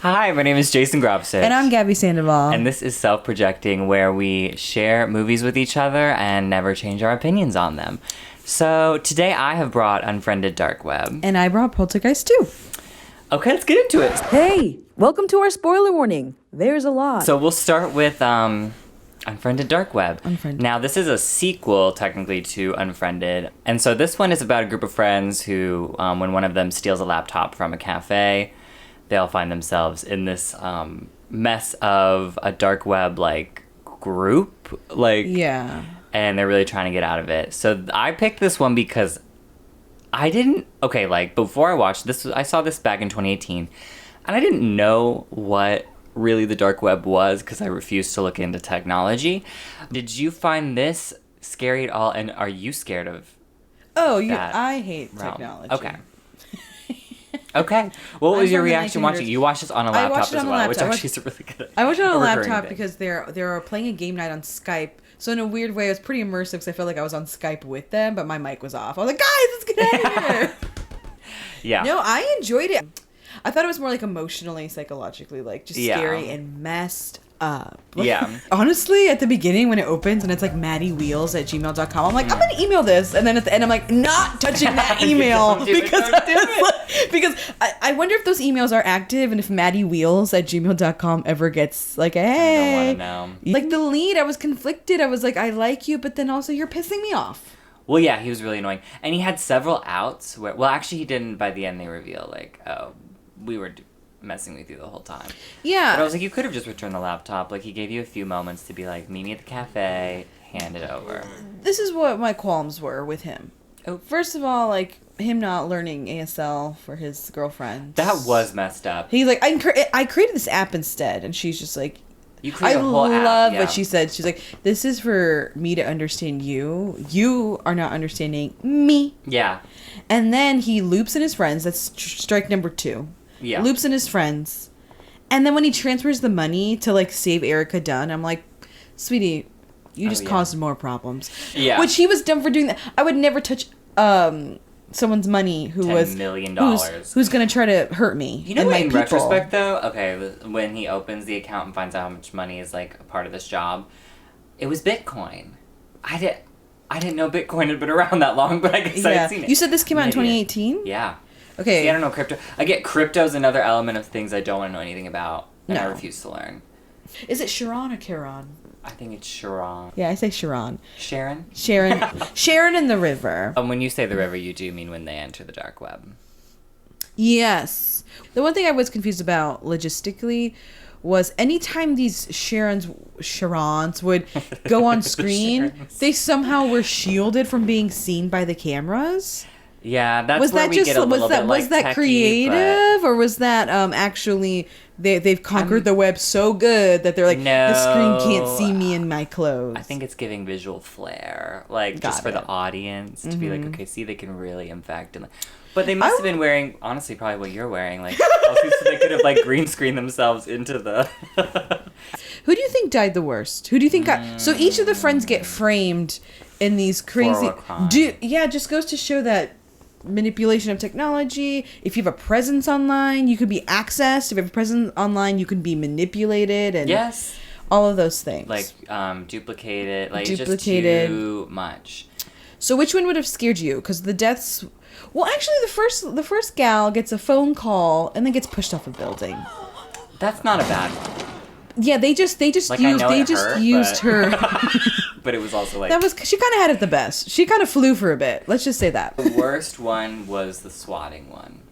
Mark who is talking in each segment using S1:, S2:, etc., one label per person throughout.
S1: Hi, my name is Jason Grobsich.
S2: And I'm Gaby Sandoval.
S1: And this is Self-Projecting, where we share movies with each other and never change our opinions on them. So today I have brought Unfriended Dark Web.
S2: And I brought Poltergeist too.
S1: Okay, let's get into it.
S3: Hey, welcome to our spoiler warning. There's a lot.
S1: So we'll start with Unfriended Dark Web.
S2: Unfriended.
S1: Now, this is a sequel, technically, to Unfriended. And so this one is about a group of friends who, when one of them steals a laptop from a cafe, they all find themselves in this mess of a dark web, group.
S2: Yeah.
S1: And they're really trying to get out of it. So I picked this one because before I watched this, I saw this back in 2018. And I didn't know what really the dark web was because I refused to look into technology. Did you find this scary at all? And are you scared of
S2: I hate
S1: realm?
S2: technology.
S1: Okay. Okay. What was your reaction watching? You watched this on a laptop
S2: watched it
S1: as
S2: on a
S1: well,
S2: laptop.
S1: which actually is really good.
S2: I watched it on a
S1: recurring
S2: laptop
S1: thing.
S2: because they're playing a game night on Skype. So in a weird way, it was pretty immersive because I felt like I was on Skype with them, but my mic was off. I was like, guys, let's get out of here.
S1: Yeah.
S2: No, I enjoyed it. I thought it was more emotionally, psychologically, scary and messed up.
S1: Yeah.
S2: Honestly, at the beginning when it opens and it's maddywheels@gmail.com, I'm like, I'm gonna email this, and then at the end I'm like, not touching that email
S1: Don't do it,
S2: because
S1: don't do it.
S2: because I wonder if those emails are active and if maddywheels@gmail.com ever gets hey.
S1: I don't want to know.
S2: The lead, I was conflicted. I was like, I like you, but then also you're pissing me off.
S1: Well, yeah, he was really annoying. And he had several outs where, well, actually he didn't. By the end they reveal, we were messing with you the whole time.
S2: Yeah.
S1: But I was like, you could have just returned the laptop. He gave you a few moments to be like, meet me at the cafe, hand it over.
S2: This is what my qualms were with him.
S1: Oh.
S2: First of all, him not learning ASL for his girlfriend.
S1: That was messed up.
S2: He's like, I created this app instead, and she's just like,
S1: You
S2: I
S1: created a whole app.
S2: love
S1: Yeah.
S2: what she said. She's like, this is for me to understand you. You are not understanding me.
S1: Yeah.
S2: And then he loops in his friends. That's strike number 2.
S1: Yeah.
S2: Loops in his friends. And then when he transfers the money to save Erica Dunn, I'm like, sweetie, you just caused more problems.
S1: Yeah.
S2: Which he was dumb for doing that. I would never touch someone's money who
S1: $10 million.
S2: who's going to try to hurt me.
S1: You know
S2: and
S1: what,
S2: my
S1: in
S2: people.
S1: retrospect, though? Okay, when he opens the account and finds out how much money is, a part of this job, it was Bitcoin. I didn't know Bitcoin had been around that long, but I guess I'd seen it.
S2: You said this came out in
S1: I'm an idiot.
S2: 2018?
S1: Yeah.
S2: Okay.
S1: See, I don't know crypto. I get crypto's another element of things I don't want to know anything about, and I
S2: No.
S1: refuse to learn.
S2: Is it Sharon or Charon?
S1: I think it's Sharon.
S2: Yeah, I say Sharon.
S1: Sharon?
S2: Sharon. Sharon in the river.
S1: When you say the river, you do mean when they enter the dark web.
S2: Yes. The one thing I was confused about logistically was anytime these Sharons would go on screen, they somehow were shielded from being seen by the cameras.
S1: Yeah, that's
S2: Was
S1: where
S2: that
S1: we
S2: just
S1: get a little bit
S2: was that
S1: techie,
S2: creative, or was that actually they've conquered the web so good that they're like, the screen can't see me in my clothes?
S1: I think it's giving visual flair, just
S2: Got
S1: for the
S2: it.
S1: audience to be like, okay, see, they can really infect, but they must have been wearing, honestly, probably what you're wearing, also so they could have green screened themselves into the.
S2: Who do you think died the worst? Who do you think got? So each of the friends get framed in these crazy.
S1: For a crime.
S2: It just goes to show that manipulation of technology. If you have a presence online, you could be accessed. If you have a presence online, you can be manipulated, and
S1: Yes.
S2: all of those things.
S1: Duplicated, it's just
S2: Duplicated.
S1: too much.
S2: So which one would have scared you? Because the deaths. Well, actually, the first gal gets a phone call and then gets pushed off a building.
S1: That's not a bad one.
S2: Yeah, they just used her.
S1: But it was also
S2: That was she kind of had it the best. She kind of flew for a bit. Let's just say that.
S1: The worst one was the swatting one.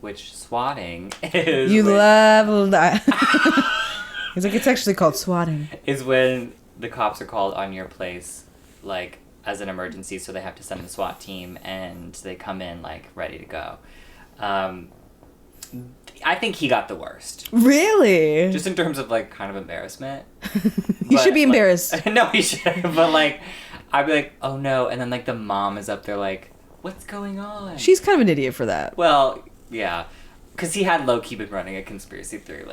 S1: Which swatting is
S2: You love that. He's like, it's actually called swatting.
S1: is when the cops are called on your place, as an emergency, so they have to send the SWAT team, and they come in ready to go. I think he got the worst.
S2: Really?
S1: Just in terms of kind of embarrassment.
S2: You should be embarrassed.
S1: No, he should. But I'd be like, oh no, and then the mom is up there what's going on?
S2: She's kind of an idiot for that.
S1: Well, yeah, because he had low-key been running a conspiracy theory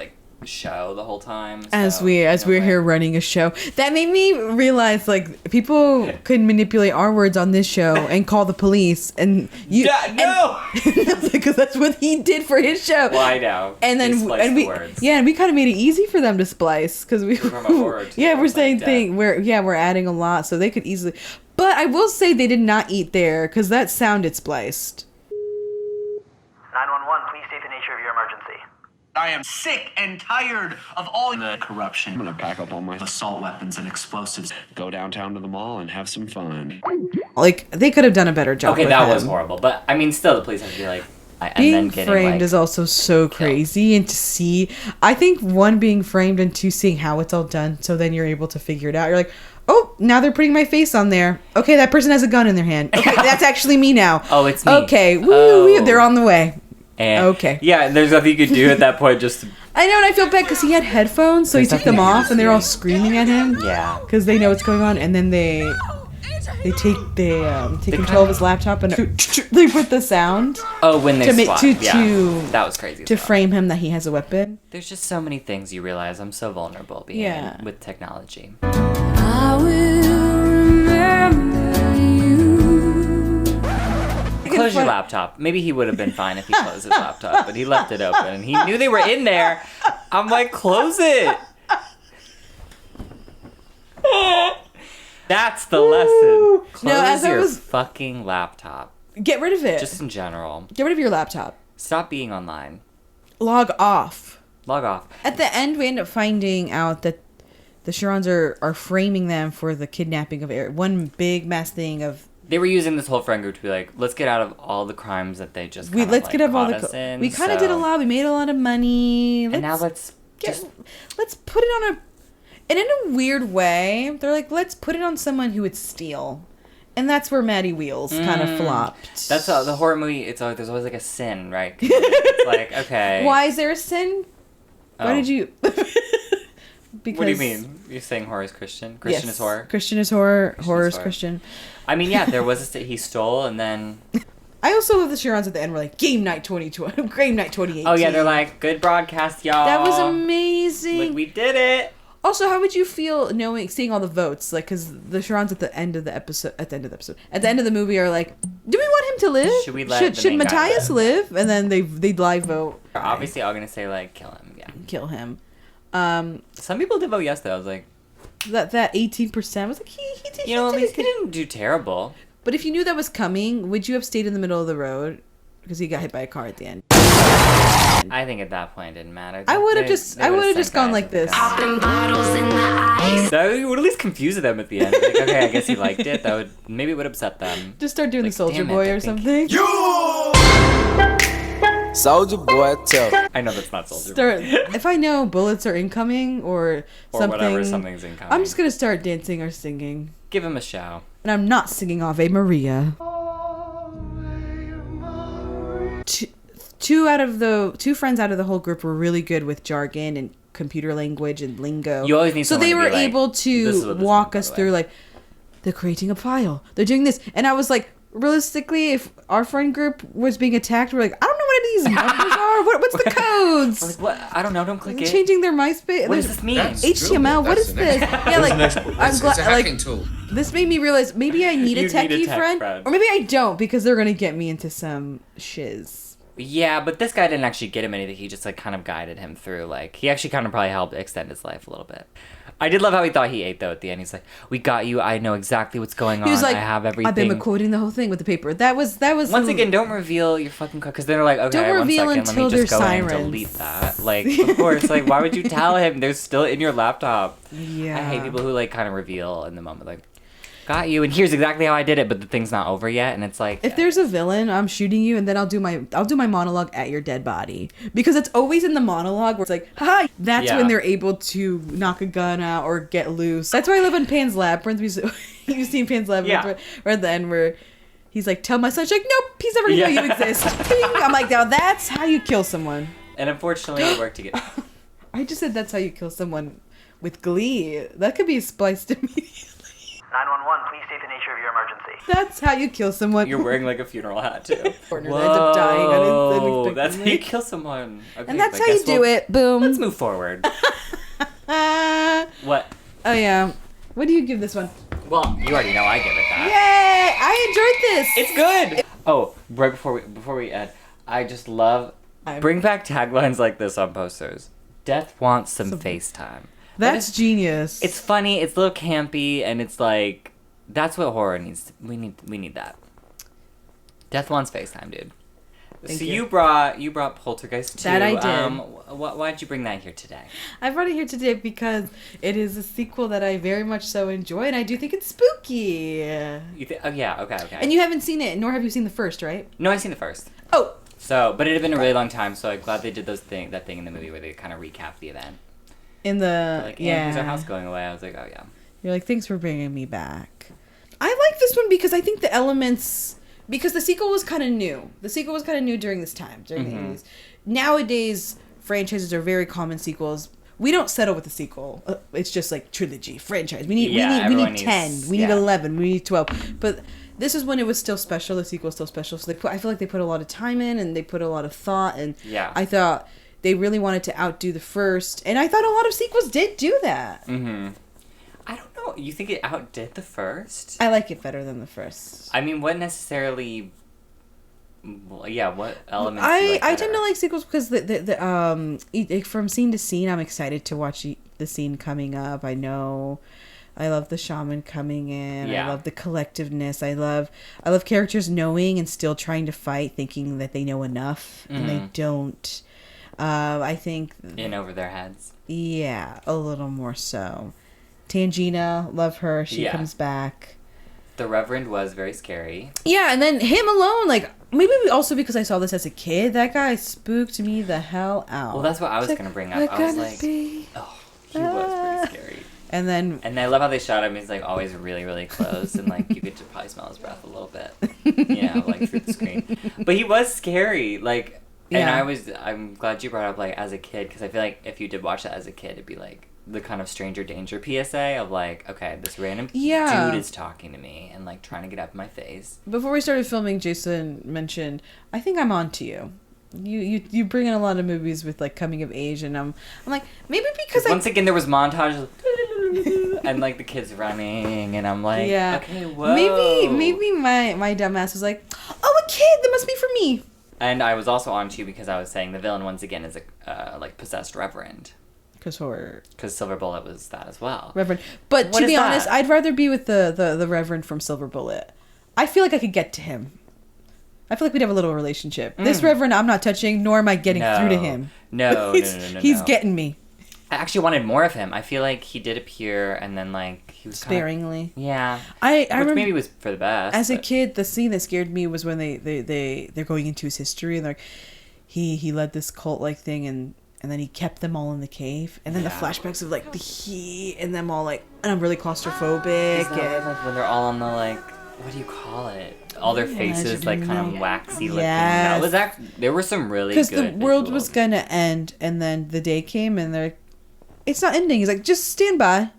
S1: show the whole time.
S2: As we're here running a show. That made me realize, like, people could manipulate our words on this show and call the police. And you...
S1: No!
S2: Because that's what he did for his show.
S1: Well, I know.
S2: And then...
S1: The words.
S2: Yeah, and we kind of made it easy for them to splice. Because we... we're saying things... We're adding a lot, so they could easily... But I will say they did not eat there, because that sounded spliced.
S4: 911, please state the nature of your emergency. I am sick and tired of all the corruption.
S5: I'm gonna pack up all my
S4: Assault weapons and explosives.
S5: go downtown to the mall and have some fun.
S2: Like, they could have done a better job.
S1: Okay,
S2: with
S1: that
S2: him.
S1: was horrible. But, I mean, still, the police have to be like... and
S2: Being
S1: then getting,
S2: framed
S1: like,
S2: is also so crazy, and to see, I think, one, being framed, and two, seeing how it's all done, so then you're able to figure it out. You're like, oh, now they're putting my face on there. Okay, that person has a gun in their hand. Okay, that's actually me now.
S1: Oh, it's me.
S2: Okay, woo,
S1: Oh.
S2: they're on the way.
S1: And,
S2: Okay.
S1: Yeah, there's nothing you could do at that point. Just
S2: I know, and I feel bad because he had headphones, so he took them off, and they're all screaming at him.
S1: Yeah.
S2: Because they know what's going on, and then they take control of his laptop, and they put the sound
S1: when they swap.
S2: to
S1: that was crazy.
S2: to frame him that he has a weapon.
S1: There's just so many things you realize. I'm so vulnerable being with technology.
S6: I will remember you.
S1: Close your laptop. Maybe he would have been fine if he closed his laptop, but he left it open and he knew they were in there. I'm like, close it. That's the lesson. Close your fucking laptop.
S2: Get rid of it.
S1: Just in general.
S2: Get rid of your laptop.
S1: Stop being online.
S2: Log off.
S1: Log off.
S2: At the end, we end up finding out that the Sharons are framing them for the kidnapping of Eric. One big mass thing of...
S1: They were using this whole friend group to be like, let's get out of all the crimes that they just
S2: We kind of did a lot. We made a lot of money.
S1: And now let's
S2: put it on a... And in a weird way, they're like, let's put it on someone who would steal. And that's where Maddie Wheels kind of flopped.
S1: That's the horror movie. There's always like a sin, right? It's like, okay.
S2: Why is there a sin? Why did you... Because...
S1: What do you mean? You're saying horror is Christian? Christian is horror?
S2: Christian is horror. Horror is Christian.
S1: I mean, yeah, there was he stole and then...
S2: I also love the Sharons at the end were like, Game Night 2020, Game Night 2018.
S1: Oh yeah, they're like, good broadcast, y'all.
S2: That was amazing.
S1: Like, we did it.
S2: Also, how would you feel seeing all the votes? Like, because the Sharons at the end of the episode, at the end of the movie are like, do we want him to live?
S1: Should we let
S2: should Matthias live? And then they live vote.
S1: They're obviously all gonna say like, kill him. Yeah.
S2: Kill him.
S1: Some people did vote yes though. I was like,
S2: that 18% was like he did.
S1: You know, at least he didn't do terrible.
S2: But if you knew that was coming, would you have stayed in the middle of the road? Because he got hit by a car at the end.
S1: I think at that point it didn't matter.
S2: I would have just gone like this.
S6: Popping bottles in the ice.
S1: That would at least confuse them at the end. Like, okay, I guess he liked it. Maybe it would upset them.
S2: Just start doing the Soldier Boy or something.
S7: Soldier Boy, tough.
S1: I know that's not Soldier Boy.
S2: If I know bullets are incoming or something,
S1: whatever, something's incoming.
S2: I'm just gonna start dancing or singing.
S1: Give him a show.
S2: And I'm not singing Ave Maria. Two friends out of the whole group were really good with jargon and computer language and lingo.
S1: You always need
S2: so they were
S1: like,
S2: able to walk us through like, they're creating a file, they're doing this, and I was like, realistically, if our friend group was being attacked, we're like, I don't know what these numbers are. What's the codes?
S1: Like, what? I don't know. Don't click it.
S2: Changing their MySpace.
S1: What does this mean?
S2: HTML. What is this? Yeah, like I'm glad. Like
S7: tool.
S2: This made me realize maybe I need a techie friend, or maybe I don't because they're gonna get me into some shiz.
S1: Yeah, but this guy didn't actually get him anything. He just like kind of guided him through. Like he actually kind of probably helped extend his life a little bit. I did love how he thought he ate though at the end. He's like, "We got you. I know exactly what's going on.
S2: He was like,
S1: I have everything."
S2: I've been quoting the whole thing with the paper. That was.
S1: Once again, don't reveal your fucking code because they're like, okay,
S2: don't reveal
S1: 1 second,
S2: until
S1: let me just go
S2: sirens.
S1: in and delete that. Like, of course, like why would you tell him? They're still in your laptop.
S2: Yeah.
S1: I hate people who like kind of reveal in the moment, like, got you, and here's exactly how I did it, but the thing's not over yet, and it's like,
S2: if there's a villain, I'm shooting you, and then I'll do my monologue at your dead body, because it's always in the monologue where it's like, haha, that's when they're able to knock a gun out or get loose. That's why I live in Pan's Labyrinth. You've seen Pan's Labyrinth, where at the end where he's like, tell my son, she's like, nope, he's never gonna know you exist. I'm like, now that's how you kill someone.
S1: And unfortunately, it worked together.
S2: I just said that's how you kill someone with glee. That could be spliced immediately.
S4: 911, please state the nature of your emergency.
S2: That's how you kill someone.
S1: You're wearing like a funeral hat too.
S2: Partner that ends up dying
S1: Whoa,
S2: unexpectedly.
S1: that's how you kill someone. Okay,
S2: And that's
S1: I
S2: how you
S1: guess
S2: do it. Boom.
S1: Let's move forward. What?
S2: Oh yeah. What do you give this one?
S1: Well, you already know I give it that.
S2: Yay! I enjoyed this.
S1: It's good. Oh, right before we end, I just love bring back taglines like this on posters. Death wants some FaceTime.
S2: That's genius.
S1: It's funny. It's a little campy, and it's like that's what horror needs. We need that. Death wants FaceTime, dude.
S2: Thank
S1: so
S2: you.
S1: you brought Poltergeist 2.
S2: That I did.
S1: Why'd you bring that here today?
S2: I brought it here today because it is a sequel that I very much so enjoy, and I do think it's spooky.
S1: Oh yeah, okay.
S2: And you haven't seen it, nor have you seen the first, right?
S1: No, I've seen the first.
S2: Oh,
S1: So, but it had been a really long time, so I'm glad they did that thing in the movie where they kind of recap the event.
S2: in the
S1: Like,
S2: yeah.
S1: here's our house going away. I was like, oh yeah.
S2: You're like, thanks for bringing me back. I like this one because I think the elements, because the sequel was kind of new. The sequel was kind of new during this time, during the 80s. Nowadays, franchises are very common sequels. We don't settle with a sequel. It's just like trilogy, franchise. We need
S1: everyone
S2: 10.
S1: needs-
S2: We need
S1: yeah.
S2: 11. We need 12. But this is when it was still special. The sequel was still special. So I feel like they put a lot of time in and they put a lot of thought. And
S1: Yeah.
S2: I thought they really wanted to outdo the first. And I thought a lot of sequels did do that.
S1: Mm-hmm. I don't know. You think it outdid the first?
S2: I like it better than the first.
S1: I mean, what necessarily? Well, yeah, what elements? do you like
S2: I
S1: better?
S2: tend to like sequels because from scene to scene, I'm excited to watch the scene coming up. I love the shaman coming in.
S1: Yeah.
S2: I love the collectiveness. I love characters knowing and still trying to fight, thinking that they know enough and they don't. I think
S1: in over their heads.
S2: yeah, a little more so. Tangina, love her. She
S1: Yeah.
S2: comes back.
S1: The Reverend was very scary.
S2: Yeah, and then him alone, like maybe also because I saw this as a kid, that guy spooked me the hell out.
S1: Well, that's what I was
S2: It's
S1: gonna bring up.
S2: "We're
S1: I was
S2: gonna
S1: like,
S2: be-"
S1: oh, he was pretty scary.
S2: And then
S1: And I love how they shot him. He's like always really, really close, and like you could probably smell his breath a little bit, like through the screen. But he was scary, like. And
S2: Yeah.
S1: I'm glad you brought up like as a kid because I feel like if you did watch that as a kid, it'd be like the kind of stranger danger PSA of like, okay, this random
S2: Yeah.
S1: dude is talking to me and like trying to get up in my face.
S2: before we started filming, Jason mentioned, "I think I'm on to you. You bring in a lot of movies with like coming of age," and I'm like maybe because
S1: Once again, there was montages and like the kids running, and I'm like,
S2: yeah,
S1: okay, whoa.
S2: maybe my dumbass was like, "Oh, a kid, that must be for me."
S1: And I was also on to you because I was saying the villain once again is a like possessed reverend
S2: Because horror.
S1: because Silver Bullet was that as well.
S2: Reverend. But
S1: What
S2: to
S1: is
S2: be
S1: that?
S2: honest, I'd rather be with the Reverend from Silver Bullet. I feel like I could get to him. I feel like we'd have a little relationship. This Reverend, I'm not touching, nor am I getting through to him.
S1: No,
S2: He's getting me.
S1: I actually wanted more of him. I feel like he did appear and then like he was
S2: Sparingly.
S1: Yeah.
S2: I
S1: Which
S2: remember
S1: maybe was for the best.
S2: as a
S1: but-
S2: kid, the scene that scared me was when they're going into his history and they're he led this cult like thing and then he kept them all in the cave and then the flashbacks of like the heat and them all like and I'm really claustrophobic
S1: Is that
S2: and
S1: like when they're all on the like what do you call it? All their faces like kind of waxy looking.
S2: Yes.
S1: That was there were some really
S2: because
S1: good
S2: the world was
S1: visuals.
S2: gonna end and then the day came and they're it's not ending. He's like, just stand by.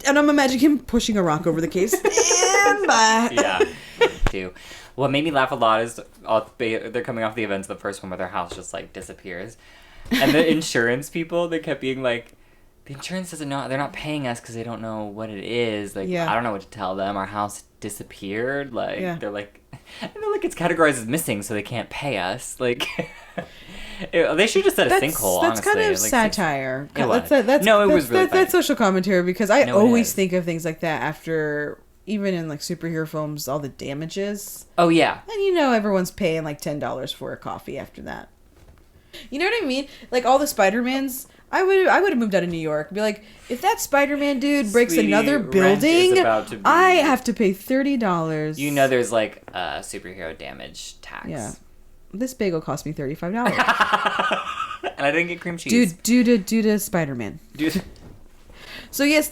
S2: And I'm imagining him pushing a rock over the cave. Stand by.
S1: Yeah. Too. What made me laugh a lot is they're coming off the events of the first one where their house just like disappears. And the insurance people, they kept being like, the insurance doesn't know, they're not paying us because they don't know what it is. Like,
S2: Yeah.
S1: I don't know what to tell them. Our house disappeared. Like,
S2: Yeah.
S1: they're like it's categorized as missing, so they can't pay us. Like, they should have said a sinkhole,
S2: That's
S1: honestly.
S2: kind of
S1: Like,
S2: satire.
S1: It was.
S2: That's,
S1: No, it was really
S2: that's social commentary because I
S1: No, it
S2: always
S1: is.
S2: think of things like that after, even in like superhero films, all the damages.
S1: Oh, yeah.
S2: And everyone's paying like $10 for a coffee after that. You know what I mean? Like all the Spider-Mans, I would have moved out of New York. Be like, if that Spider-Man dude breaks
S1: Sweetie,
S2: another
S1: rent is
S2: building,
S1: about to be-
S2: I have to pay $30.
S1: You know there's like a superhero damage tax.
S2: Yeah. This bagel cost me $35.
S1: And I didn't get cream cheese.
S2: Dude, due to Spider-Man.
S1: Dude.
S2: So yes,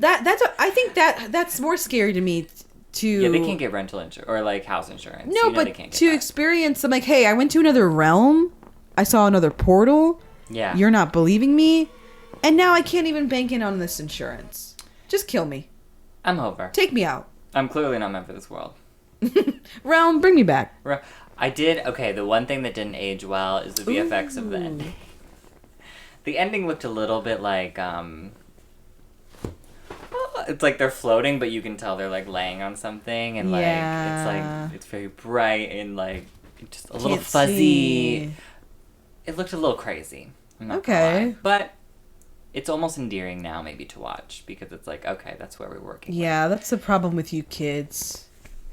S2: I think that's more scary to me to
S1: Yeah, they can't get rental insurance or like house insurance.
S2: No,
S1: they
S2: but
S1: can't get
S2: to
S1: that.
S2: experience, I'm like, hey, I went to another realm. I saw another portal.
S1: Yeah.
S2: You're not believing me, and now I can't even bank in on this insurance. Just kill me.
S1: I'm over.
S2: Take me out.
S1: I'm clearly not meant for this world.
S2: Realm, bring me back.
S1: I did. Okay, the one thing that didn't age well is the VFX of the ending. The ending looked a little bit like it's like they're floating, but you can tell they're like laying on something, and like it's very bright and like just a little fuzzy.
S2: See.
S1: It looked a little crazy. I'm not
S2: Okay.
S1: gonna lie. But it's almost endearing now, maybe, to watch, because it's like, okay, that's where we're working.
S2: Yeah, that's the problem with you kids.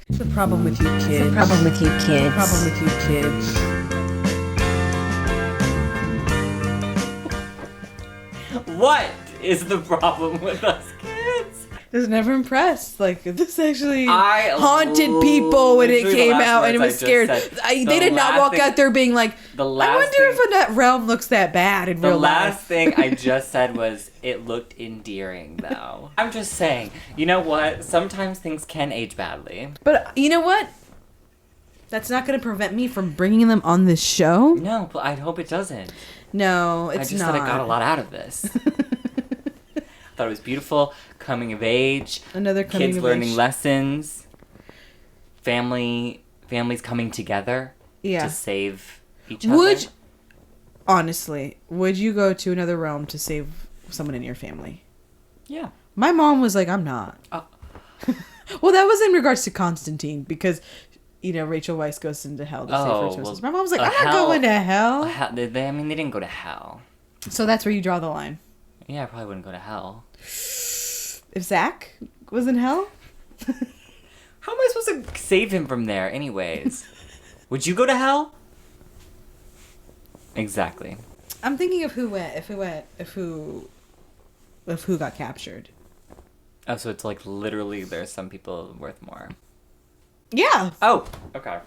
S2: The problem with you kids.
S3: Problem with you kids.
S2: Problem with you kids.
S1: What is the problem with us kids?
S2: I was never impressed. Like, this actually
S1: I
S2: haunted people when it
S1: literally the
S2: came
S1: last
S2: out, and it
S1: words
S2: was
S1: I
S2: scared.
S1: just said.
S2: They
S1: The
S2: did not
S1: last
S2: walk
S1: thing-
S2: out there being like,
S1: The
S2: I
S1: last
S2: wonder
S1: thing,
S2: if that realm looks that bad in
S1: the
S2: real
S1: last
S2: life.
S1: thing I just said was, it looked endearing, though. I'm just saying, you know what? Sometimes things can age badly.
S2: But you know what? That's not going to prevent me from bringing them on this show.
S1: No, but I hope it doesn't.
S2: No, it's
S1: I just
S2: not.
S1: said I got a lot out of this. Thought it was beautiful, coming of age,
S2: Another coming
S1: kids
S2: of
S1: learning
S2: age.
S1: lessons, families coming together
S2: Yeah.
S1: to save each
S2: Would
S1: other.
S2: honestly, would you go to another realm to save someone in your family?
S1: Yeah.
S2: My mom was like, I'm not.
S1: Oh.
S2: Well, that was in regards to Constantine, because Rachel Weisz goes into hell to save her
S1: Oh,
S2: choices.
S1: well,
S2: My mom was like,
S1: a
S2: I'm not
S1: hell-
S2: going to hell.
S1: They didn't go to hell.
S2: So that's where you draw the line.
S1: Yeah, I probably wouldn't go to hell.
S2: If Zach was in hell?
S1: How am I supposed to save him from there, anyways? Would you go to hell? Exactly.
S2: I'm thinking of who got captured.
S1: Oh, so it's like literally there's some people worth more.
S2: Yeah.
S1: Oh, okay.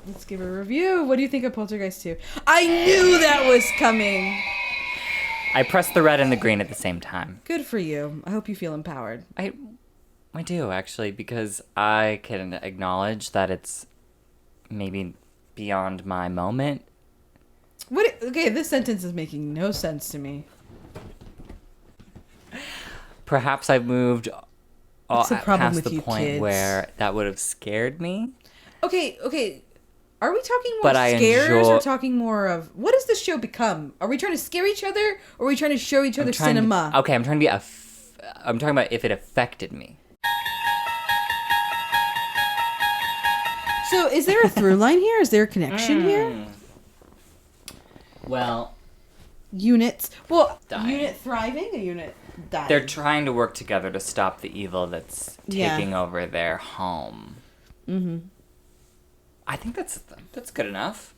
S2: Let's give a review. What do you think of Poltergeist 2? I knew that was coming.
S1: I pressed the red and the green at the same time.
S2: Good for you. I hope you feel empowered.
S1: I do, actually, because I can acknowledge that it's maybe beyond my moment.
S2: Okay, this sentence is making no sense to me.
S1: Perhaps I've moved
S2: What's the problem
S1: past
S2: with
S1: the
S2: you
S1: point
S2: kids?
S1: where that would have scared me.
S2: Okay. Are we talking more
S1: But I
S2: scares
S1: enjoy-
S2: or talking more of what does this show become? Are we trying to scare each other or are we trying to show each other cinema?
S1: I'm talking about if it affected me.
S2: So is there a through line here? Is there a connection here?
S1: Well,
S2: Units. Well,
S1: Dying.
S2: unit thriving, a unit dying.
S1: they're trying to work together to stop the evil that's
S2: Yeah.
S1: taking over their home. Mm-hmm. I think that's good enough.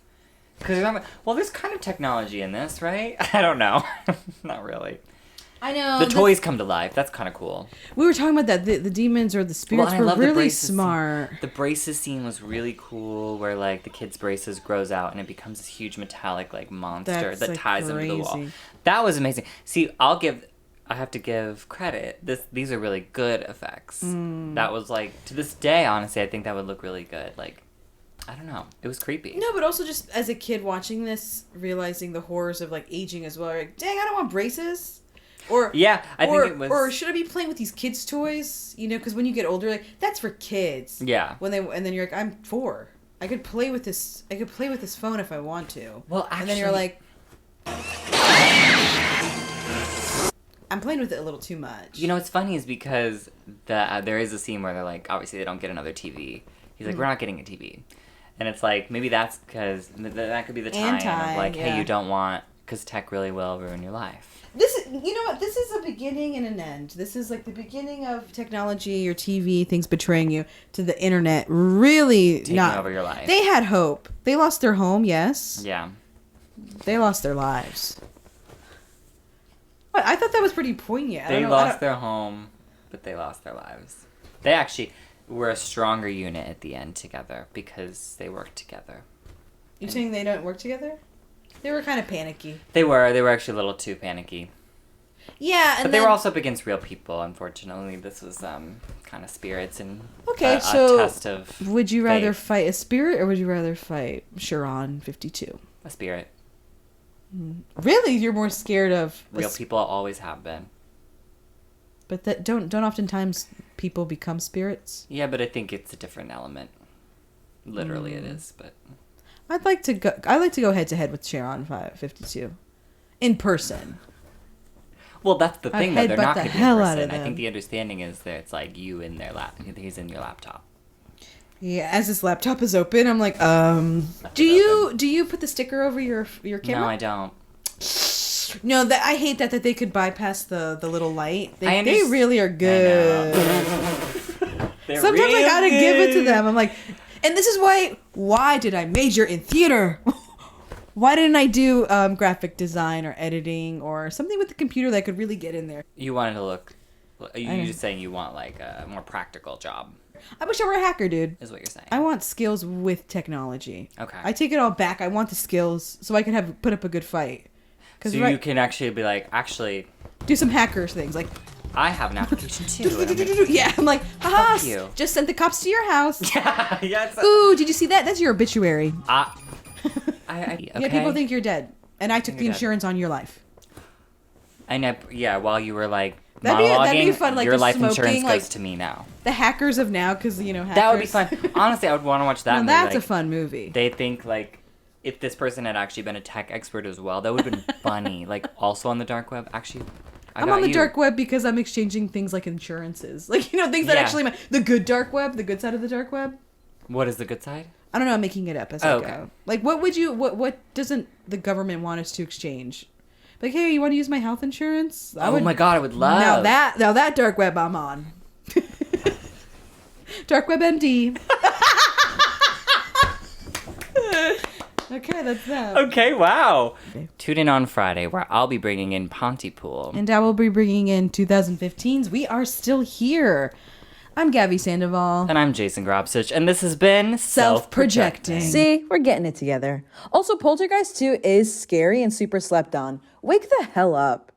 S1: Because there's kind of technology in this, right? I don't know. Not really.
S2: I know.
S1: The toys come to life. That's kind of cool.
S2: We were talking about that. The demons or the spirits
S1: I
S2: were
S1: love the
S2: really
S1: braces scene.
S2: smart.
S1: The braces scene was really cool, where like the kid's braces grows out and it becomes this huge metallic like monster
S2: That's,
S1: that
S2: like,
S1: ties him to the wall.
S2: crazy.
S1: That was amazing. See, I have to give credit. These are really good effects. That was like, to this day, honestly, I think that would look really good. Like, I don't know. It was creepy.
S2: No, but also just as a kid watching this, realizing the horrors of like aging as well. Like, dang, I don't want braces. Or
S1: Yeah, I think it was.
S2: Or should I be playing with these kids' toys? Because when you get older, like that's for kids.
S1: Yeah.
S2: And then you're like, I'm 4. I could play with this. I could play with this phone if I want to.
S1: Well,
S2: and then you're
S1: actually-
S2: like, I'm playing with it a little too much.
S1: What's funny is because there is a scene where they're like, obviously they don't get another TV. He's like, we're not getting a TV. And it's like, maybe that's because that could be the time of like, hey,
S2: yeah.
S1: you don't want, because tech really will ruin your life.
S2: This is, you know what? This is a beginning and an end. This is like the beginning of technology or TV, things betraying you, to the internet really
S1: Taking
S2: not
S1: over your life.
S2: They had hope. They lost their home, yes.
S1: Yeah.
S2: They lost their lives. What? I thought that was pretty poignant.
S1: They lost their home, but they lost their lives. They actually were a stronger unit at the end together because they worked together.
S2: You saying they don't work together? They were kind of panicky.
S1: They were actually a little too panicky.
S2: Yeah, and
S1: But they were also up against real people, unfortunately. This was kind of spirits and
S2: okay.
S1: a
S2: So
S1: test of
S2: would you rather
S1: faith.
S2: fight a spirit or would you rather fight Sharon 52?
S1: A spirit.
S2: Really, you're more scared of
S1: Real people always have been.
S2: But that don't oftentimes people become spirits?
S1: Yeah, but I think it's a different element. Literally, it is. But
S2: I like to go head to head with Sharon 552 in person.
S1: well, that's the thing. That they're
S2: headbutt
S1: not
S2: the
S1: going to be
S2: hell
S1: in
S2: out of
S1: person. I
S2: them.
S1: think the understanding is that it's like you in their he's in your laptop.
S2: Yeah, as this laptop is open, I'm like, do you put the sticker over your camera?
S1: No, I don't.
S2: No, that I hate that they could bypass the little light.
S1: I
S2: They really are good. Sometimes I gotta give it to them. I'm like, and this is why did I major in theater? Why didn't I do graphic design or editing or something with the computer that I could really get in there?
S1: You wanted to look. You're just saying you want like a more practical job,
S2: I wish I were a hacker, dude.
S1: is what you're saying.
S2: I want skills with technology.
S1: Okay.
S2: I take it all back. I want the skills so I can put up a good fight.
S1: So you can actually be like, actually,
S2: do some hackers things like.
S1: I have an application too. And I'm like,
S2: Yeah, I'm like, haha,
S1: Fuck you.
S2: just sent the cops to your house.
S1: yeah, it's
S2: Ooh, did you see that? That's your obituary.
S1: okay.
S2: Yeah, people think you're dead. And I took the
S1: You're dead.
S2: insurance on your life.
S1: And while you were like
S2: That'd
S1: monologuing,
S2: be fun, like
S1: your
S2: just
S1: life
S2: smoking,
S1: insurance
S2: like-
S1: goes to me now.
S2: The hackers of now, because, hackers.
S1: That would be fun. Honestly, I would want to watch that
S2: Now,
S1: movie.
S2: that's
S1: like,
S2: a fun movie.
S1: They think like if this person had actually been a tech expert as well, that would have been funny. Like also on the dark web. Actually,
S2: I'm on the dark web because I'm exchanging things like insurances. Like, things that
S1: Yeah.
S2: actually matter. The good dark web, the good side of the dark web.
S1: What is the good side?
S2: I don't know, I'm making it up as I go. Like, what doesn't the government want us to exchange? Like, hey, you want to use my health insurance?
S1: My god, I would love.
S2: Now that dark web I'm on. Dark web MD. Okay, that's that.
S1: Okay, wow. Tune in on Friday where I'll be bringing in Pontypool.
S2: And I will be bringing in 2015's We Are Still Here. I'm Gaby Sandoval.
S1: And I'm Jason Grobsich, and this has been
S2: Self-Projecting.
S3: See, we're getting it together. Also, Poltergeist 2 is scary and super slept on. Wake the hell up.